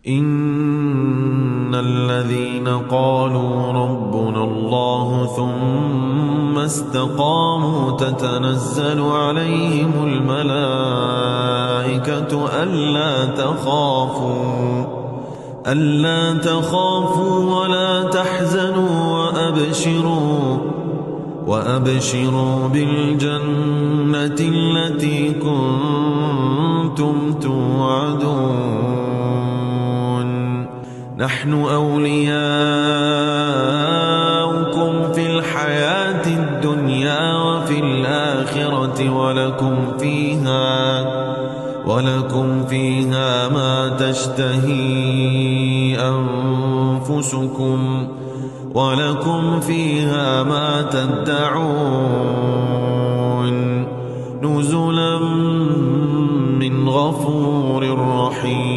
إن الذين قالوا ربنا الله ثم استقاموا تتنزل عليهم الملائكة ألا تخافوا ولا تحزنوا وأبشروا بالجنة التي كنتم توعدون نحن أولياؤكم في الحياة الدنيا وفي الآخرة ولكم فيها ما تشتهي أنفسكم ولكم فيها ما تدعون نزلا من غفور رحيم.